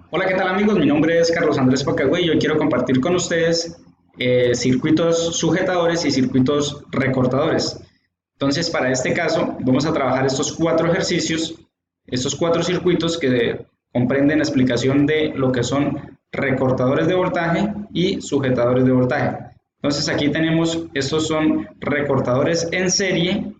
Hola, ¿qué tal amigos? Mi nombre es Carlos Andrés Pacagüey y hoy quiero compartir con ustedes circuitos sujetadores y circuitos recortadores. Entonces, para este caso, vamos a trabajar estos cuatro ejercicios, estos cuatro circuitos que comprenden la explicación de lo que son recortadores de voltaje y sujetadores de voltaje. Entonces, aquí tenemos, estos son recortadores en serie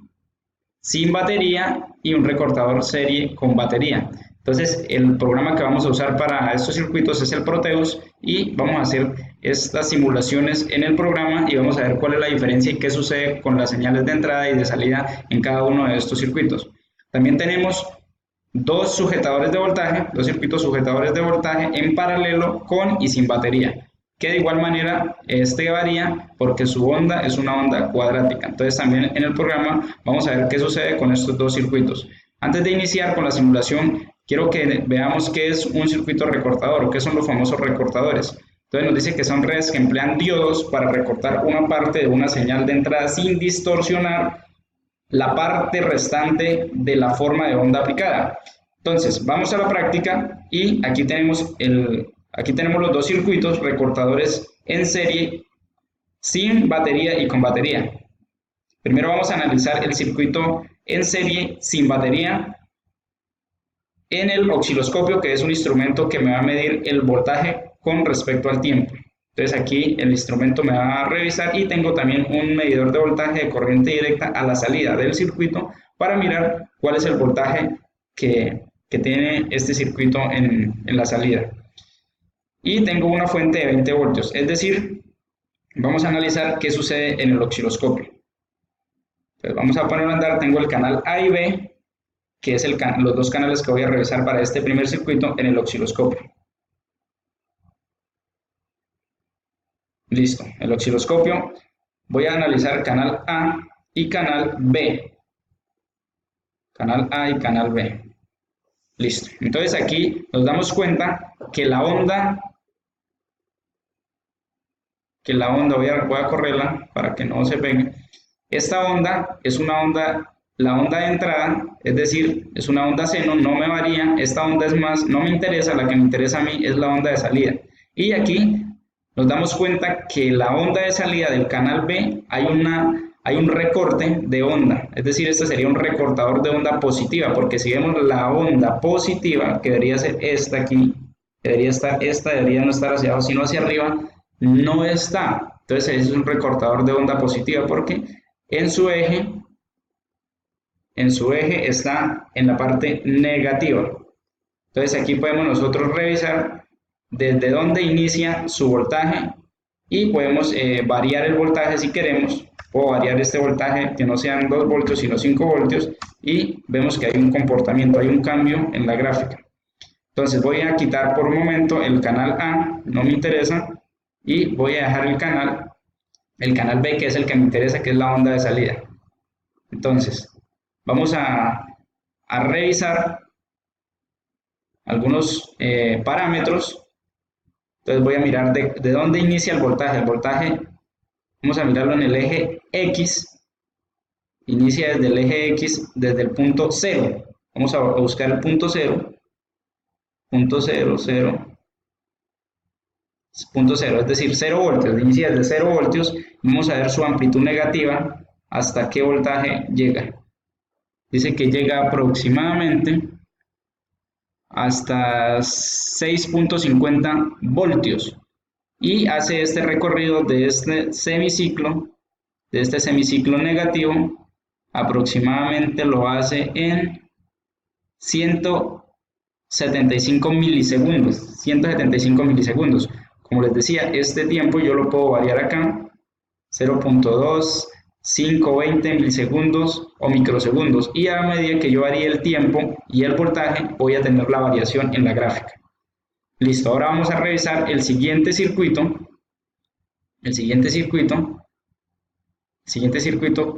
sin batería y un recortador serie con batería. Entonces, el programa que vamos a usar para estos circuitos es el Proteus y vamos a hacer estas simulaciones en el programa y vamos a ver cuál es la diferencia y qué sucede con las señales de entrada y de salida en cada uno de estos circuitos. También tenemos dos sujetadores de voltaje, dos circuitos sujetadores de voltaje en paralelo con y sin batería, que de igual manera este varía porque su onda es una onda cuadrática. Entonces también en el programa vamos a ver qué sucede con estos dos circuitos. Antes de iniciar con la simulación, quiero que veamos qué es un circuito recortador o qué son los famosos recortadores. Entonces nos dice que son redes que emplean diodos para recortar una parte de una señal de entrada sin distorsionar la parte restante de la forma de onda aplicada. Entonces, vamos a la práctica y aquí tenemos los dos circuitos recortadores en serie sin batería y con batería. Primero vamos a analizar el circuito en serie sin batería en el osciloscopio, que es un instrumento que me va a medir el voltaje con respecto al tiempo. Entonces aquí el instrumento me va a revisar y tengo también un medidor de voltaje de corriente directa a la salida del circuito para mirar cuál es el voltaje que tiene este circuito en la salida. Y tengo una fuente de 20 voltios, es decir, vamos a analizar qué sucede en el osciloscopio. Entonces vamos a ponerlo a andar, tengo el canal A y B, que es los dos canales que voy a revisar para este primer circuito en el osciloscopio. Listo, el osciloscopio. Voy a analizar canal A y canal B. Canal A y canal B. Listo. Entonces aquí nos damos cuenta que voy a correrla para que no se pegue. Esta onda es una onda, la onda de entrada, es decir, es una onda seno, no me varía. Esta onda es más, no me interesa, la que me interesa a mí es la onda de salida. Y aquí nos damos cuenta que la onda de salida del canal B hay un recorte de onda, es decir, este sería un recortador de onda positiva, porque si vemos la onda positiva, que debería ser esta aquí, debería no estar hacia abajo, sino hacia arriba, no está. Entonces es un recortador de onda positiva porque en su eje, está en la parte negativa. Entonces aquí podemos nosotros revisar desde dónde inicia su voltaje y podemos variar el voltaje si queremos, o variar este voltaje que no sean 2 voltios sino 5 voltios y vemos que hay un comportamiento, hay un cambio en la gráfica. Entonces voy a quitar por un momento el canal A, no me interesa, y voy a dejar el canal B, que es el que me interesa, que es la onda de salida. Entonces vamos a revisar algunos parámetros. Entonces voy a mirar de dónde inicia el voltaje. El voltaje, vamos a mirarlo en el eje X, inicia desde el eje X, desde el punto 0. Vamos a buscar el punto 0, punto 0, 0, punto 0, es decir, 0 voltios, inicia desde 0 voltios, vamos a ver su amplitud negativa, hasta qué voltaje llega. Dice que llega aproximadamente hasta 6.50 voltios y hace este recorrido de este semiciclo negativo, aproximadamente lo hace en 175 milisegundos, 175 milisegundos. Como les decía, este tiempo yo lo puedo variar acá, 0.2, 5, 20 milisegundos o microsegundos, y a medida que yo varíe el tiempo y el voltaje voy a tener la variación en la gráfica. Listo, ahora vamos a revisar el siguiente circuito,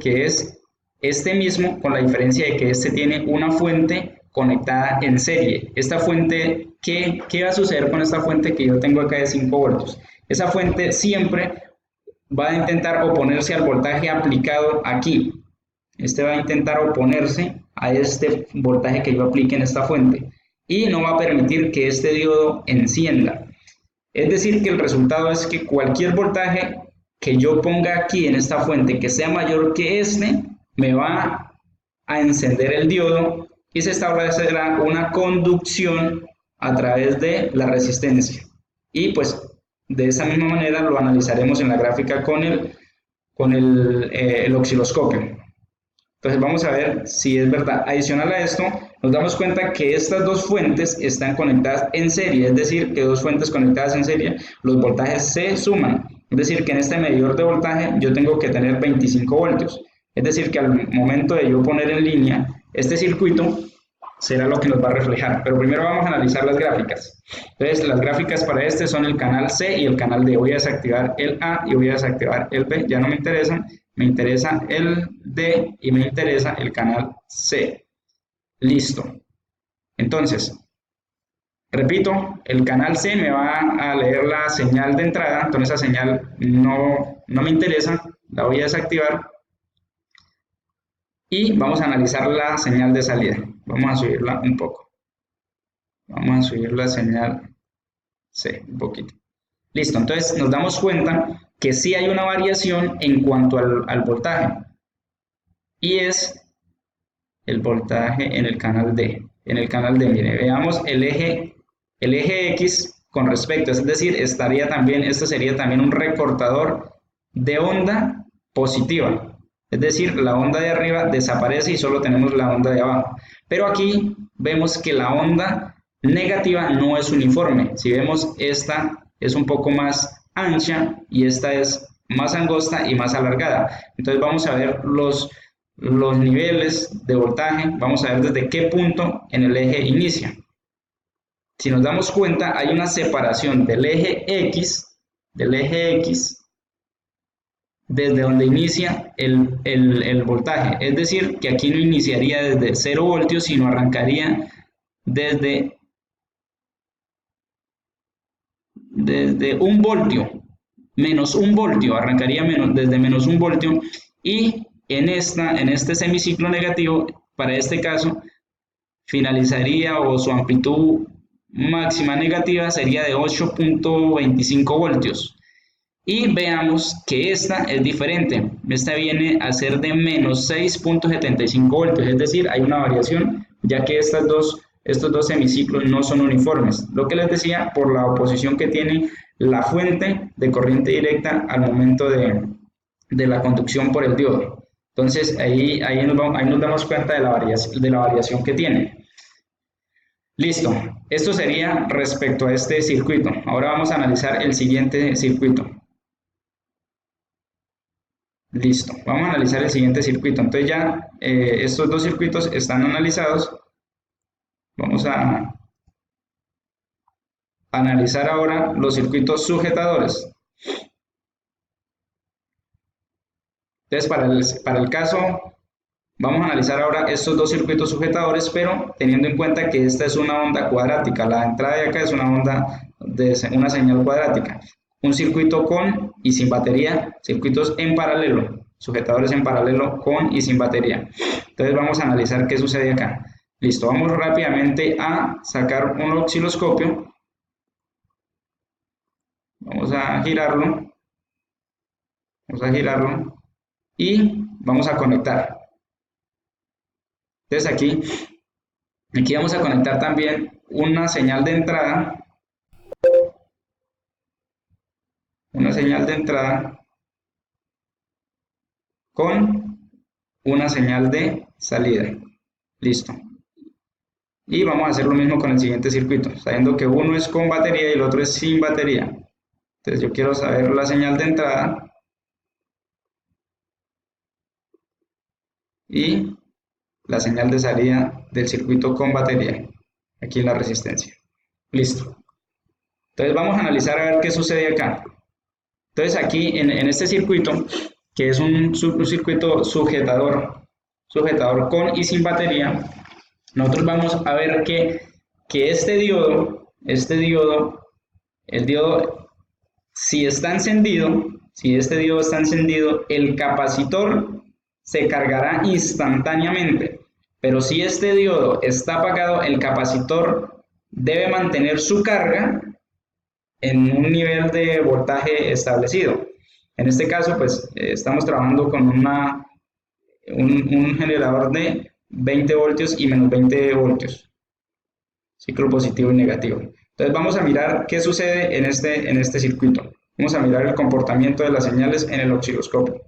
que es este mismo, con la diferencia de que este tiene una fuente conectada en serie. Esta fuente, ¿qué va a suceder con esta fuente que yo tengo acá de 5 voltios? Esa fuente siempre va a intentar oponerse al voltaje aplicado aquí. Este va a intentar oponerse a este voltaje que yo aplique en esta fuente. y no va a permitir que este diodo encienda. Es decir, que el resultado es que cualquier voltaje que yo ponga aquí en esta fuente que sea mayor que este, me va a encender el diodo y se establecerá una conducción a través de la resistencia. Y pues de esa misma manera lo analizaremos en la gráfica con el osciloscopio. Entonces vamos a ver si es verdad. Adicional a esto, nos damos cuenta que estas dos fuentes están conectadas en serie, es decir, que dos fuentes conectadas en serie, los voltajes se suman. Es decir, que en este medidor de voltaje yo tengo que tener 25 voltios. Es decir, que al momento de yo poner en línea este circuito, será lo que nos va a reflejar. Pero primero vamos a analizar las gráficas. Entonces, las gráficas para este son el canal C y el canal D. Voy a desactivar el A y voy a desactivar el B. Ya no me interesan. Me interesa el D y me interesa el canal C. Listo. Entonces, repito, el canal C me va a leer la señal de entrada. Entonces, esa señal no me interesa. La voy a desactivar. Y vamos a analizar la señal de salida. Vamos a subirla un poco. Vamos a subir la señal C un poquito. Listo, entonces nos damos cuenta que sí hay una variación en cuanto al voltaje. Y es el voltaje en el canal D. En el canal D, mire, veamos el eje X con respecto, es decir, este sería también un recortador de onda positiva. Es decir, la onda de arriba desaparece y solo tenemos la onda de abajo. Pero aquí vemos que la onda negativa no es uniforme. Si vemos, esta es un poco más ancha y esta es más angosta y más alargada. Entonces vamos a ver los niveles de voltaje. Vamos a ver desde qué punto en el eje inicia. Si nos damos cuenta, hay una separación del eje X, desde donde inicia el voltaje. Es decir, que aquí no iniciaría desde 0 voltios, sino arrancaría desde 1 voltio, menos 1 voltio, arrancaría desde menos 1 voltio, y en este semiciclo negativo, para este caso, finalizaría o su amplitud máxima negativa sería de 8.25 voltios. Y veamos que esta es diferente. Esta viene a ser de menos 6.75 voltios, es decir, hay una variación, ya que estos dos semiciclos no son uniformes. Lo que les decía, por la oposición que tiene la fuente de corriente directa al momento de la conducción por el diodo. Entonces, ahí nos damos cuenta de la variación que tiene. Listo, esto sería respecto a este circuito. Ahora vamos a analizar el siguiente circuito. Listo, vamos a analizar el siguiente circuito. Entonces ya estos dos circuitos están analizados. Vamos a analizar ahora los circuitos sujetadores. Entonces para el caso, vamos a analizar ahora estos dos circuitos sujetadores, pero teniendo en cuenta que esta es una onda cuadrática. La entrada de acá es una onda de una señal cuadrática. Un circuito con y sin batería, circuitos en paralelo, sujetadores en paralelo con y sin batería. Entonces vamos a analizar qué sucede acá. Listo, vamos rápidamente a sacar un osciloscopio. Vamos a girarlo. Y vamos a conectar. Entonces aquí vamos a conectar también una señal de entrada. Con una señal de salida. Listo. Y vamos a hacer lo mismo con el siguiente circuito, sabiendo que uno es con batería y el otro es sin batería. Entonces yo quiero saber la señal de entrada y la señal de salida del circuito con batería, aquí en la resistencia. Listo. Entonces vamos a analizar a ver qué sucede acá. Entonces aquí en este circuito, que es un circuito sujetador con y sin batería, nosotros vamos a ver que el diodo, si este diodo está encendido, el capacitor se cargará instantáneamente. Pero si este diodo está apagado, el capacitor debe mantener su carga en un nivel de voltaje establecido. En este caso, pues estamos trabajando con un generador de 20 voltios y menos 20 voltios, ciclo positivo y negativo. Entonces vamos a mirar qué sucede en este circuito. Vamos a mirar el comportamiento de las señales en el osciloscopio.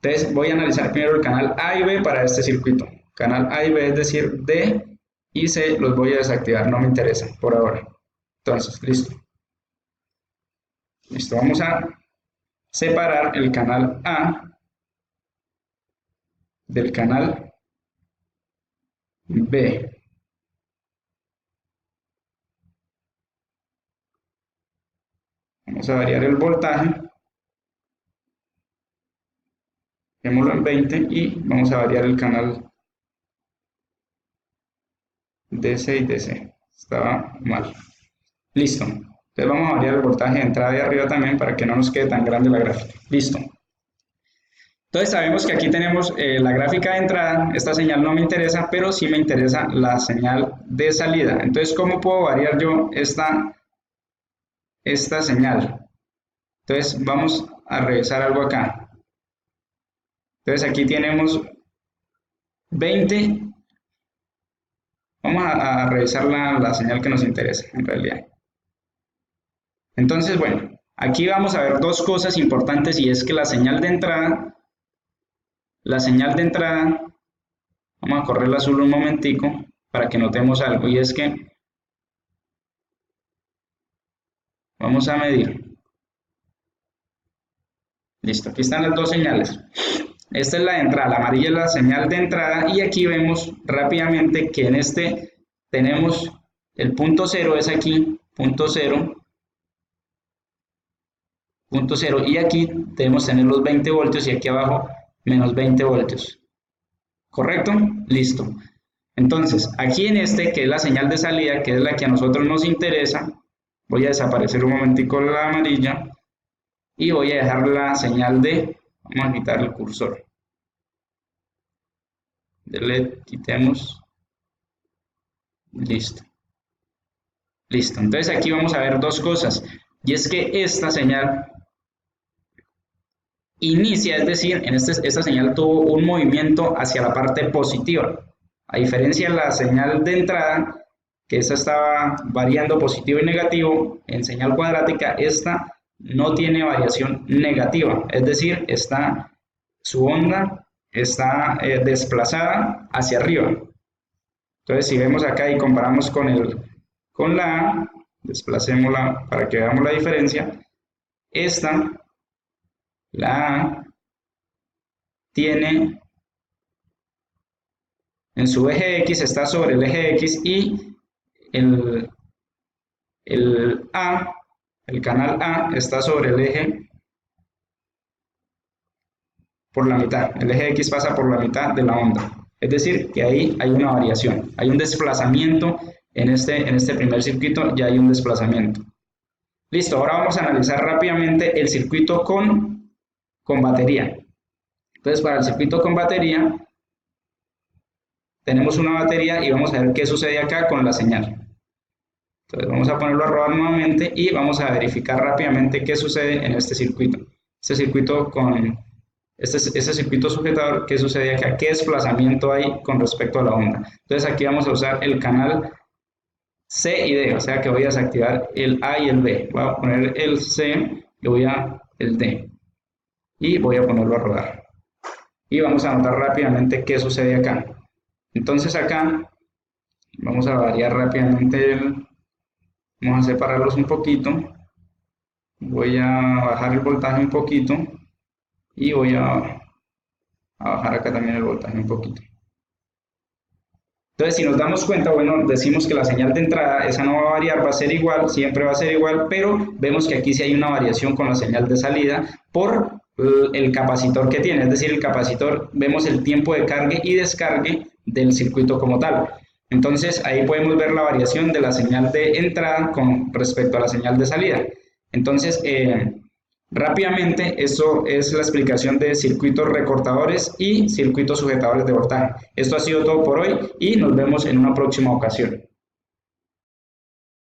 Entonces voy a analizar primero el canal A y B para este circuito. Canal A y B, es decir, D y C, los voy a desactivar, no me interesa por ahora. Entonces, listo. Listo, vamos a separar el canal A del canal B. Vamos a variar el voltaje. Dejémoslo en 20 y vamos a variar el canal DC y DC. Estaba mal. Listo. Entonces vamos a variar el voltaje de entrada y arriba también para que no nos quede tan grande la gráfica. Listo. Entonces sabemos que aquí tenemos la gráfica de entrada. Esta señal no me interesa, pero sí me interesa la señal de salida. Entonces, ¿cómo puedo variar yo esta señal? Entonces vamos a revisar algo acá. Entonces aquí tenemos 20. Vamos a revisar la señal que nos interesa en realidad. Entonces, bueno, aquí vamos a ver dos cosas importantes, y es que la señal de entrada, vamos a correr el azul un momentico para que notemos algo, y es que vamos a medir. Listo, aquí están las dos señales. Esta es la de entrada, la amarilla es la señal de entrada, y aquí vemos rápidamente que en este tenemos el punto cero, es aquí, punto cero, y aquí debemos tener los 20 voltios y aquí abajo menos 20 voltios. ¿Correcto? Listo. Entonces, aquí en este, que es la señal de salida, que es la que a nosotros nos interesa, voy a desaparecer un momentico la amarilla y voy a dejar la señal de... Vamos a quitar el cursor. Delete, quitemos. Listo. Listo. Entonces aquí vamos a ver dos cosas. Y es que esta señal inicia, es decir, esta señal tuvo un movimiento hacia la parte positiva. A diferencia de la señal de entrada, que esta estaba variando positivo y negativo, en señal cuadrática, esta no tiene variación negativa, es decir, su onda está desplazada hacia arriba. Entonces, si vemos acá y comparamos con la A, desplacémosla para que veamos la diferencia. La A, tiene en su eje X, está sobre el eje X, y el canal A está sobre el eje por la mitad. El eje X pasa por la mitad de la onda. Es decir, que ahí hay una variación, hay un desplazamiento en este primer circuito, ya hay un desplazamiento. Listo, ahora vamos a analizar rápidamente el circuito con batería. Entonces, para el circuito con batería, tenemos una batería y vamos a ver qué sucede acá con la señal. Entonces vamos a ponerlo a rodar nuevamente y vamos a verificar rápidamente qué sucede en este circuito. Este circuito circuito sujetador, ¿qué sucede acá? ¿Qué desplazamiento hay con respecto a la onda? Entonces aquí vamos a usar el canal C y D, o sea que voy a desactivar el A y el B. Voy a poner el C y el D. Y voy a ponerlo a rodar. Y vamos a notar rápidamente qué sucede acá. Entonces acá vamos a variar rápidamente vamos a separarlos un poquito. Voy a bajar el voltaje un poquito y voy a bajar acá también el voltaje un poquito. Entonces, si nos damos cuenta, bueno, decimos que la señal de entrada, esa no va a variar, va a ser igual, siempre va a ser igual, pero vemos que aquí sí hay una variación con la señal de salida por el capacitor que tiene, es decir, el capacitor, vemos el tiempo de cargue y descargue del circuito como tal. Entonces, ahí podemos ver la variación de la señal de entrada con respecto a la señal de salida. Entonces, Rápidamente, esto es la explicación de circuitos recortadores y circuitos sujetadores de voltaje. Esto ha sido todo por hoy y nos vemos en una próxima ocasión.